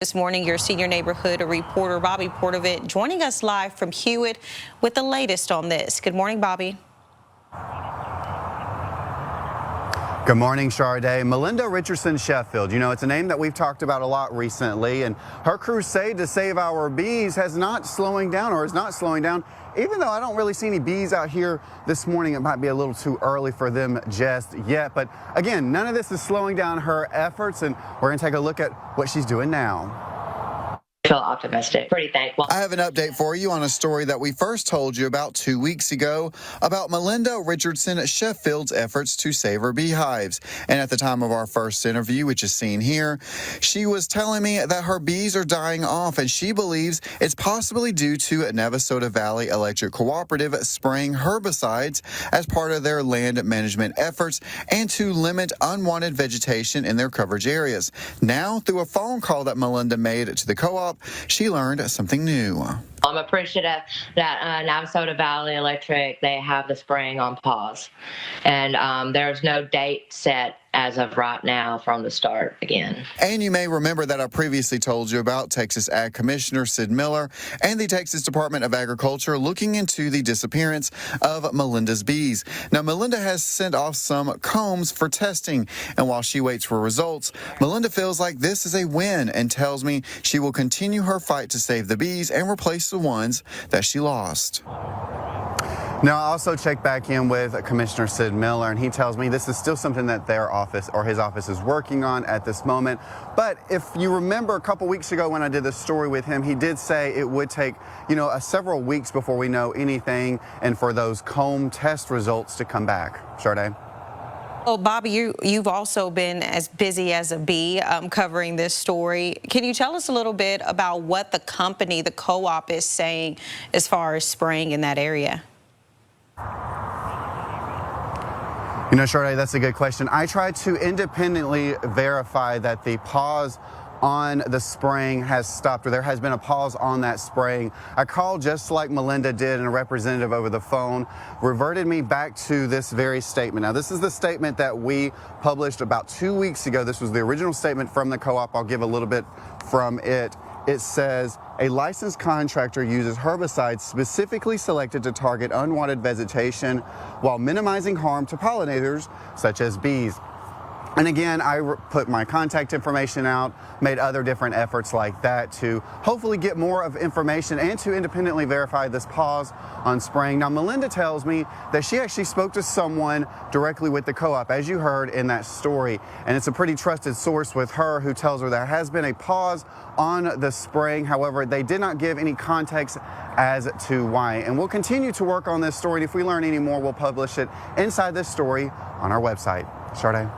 This morning, your senior neighborhood reporter, Bobby Portovit, joining us live from Hewitt with the latest on this. Good morning, Bobby. Good morning, Sade. Melinda Richardson Sheffield. You know, it's a name that we've talked about a lot recently, and her crusade to save our bees is not slowing down, even though I don't really see any bees out here this morning. It might be a little too early for them just yet. But again, none of this is slowing down her efforts, and we're going to take a look at what she's doing now. Feel optimistic, pretty thankful. I have an update for you on a story that we first told you about 2 weeks ago about Melinda Richardson Sheffield's efforts to save her beehives. And at the time of our first interview, which is seen here, she was telling me that her bees are dying off, and she believes it's possibly due to Navasota Valley Electric Cooperative spraying herbicides as part of their land management efforts and to limit unwanted vegetation in their coverage areas. Now, through a phone call that Melinda made to the co-op, she learned something new. I'm appreciative that Navasota Valley Electric, they have the spraying on pause. And there's no date set as of right now from the start again. And you may remember that I previously told you about Texas Ag Commissioner Sid Miller and the Texas Department of Agriculture looking into the disappearance of Melinda's bees. Now, Melinda has sent off some combs for testing, and while she waits for results, Melinda feels like this is a win and tells me she will continue her fight to save the bees and replace the ones that she lost. Now, I also checked back in with Commissioner Sid Miller, and he tells me this is still something that their office or his office is working on at this moment. But if you remember a couple weeks ago when I did this story with him, he did say it would take, several weeks before we know anything and for those comb test results to come back. Sade? Well, Bobby, you've also been as busy as a bee covering this story. Can you tell us a little bit about what the company, the co-op, is saying as far as spraying in that area? Sade, that's a good question. I tried to independently verify that the pause on the spraying has stopped, or there has been a pause on that spraying. I called just like Melinda did, and a representative over the phone reverted me back to this very statement. Now, this is the statement that we published about 2 weeks ago. This was the original statement from the co-op. I'll give a little bit from it. It says, a licensed contractor uses herbicides specifically selected to target unwanted vegetation while minimizing harm to pollinators such as bees. And again, I put my contact information out, made other different efforts like that to hopefully get more of information and to independently verify this pause on spraying. Now, Melinda tells me that she actually spoke to someone directly with the co-op, as you heard in that story. And it's a pretty trusted source with her who tells her there has been a pause on the spraying. However, they did not give any context as to why. And we'll continue to work on this story. And if we learn any more, we'll publish it inside this story on our website. Sade?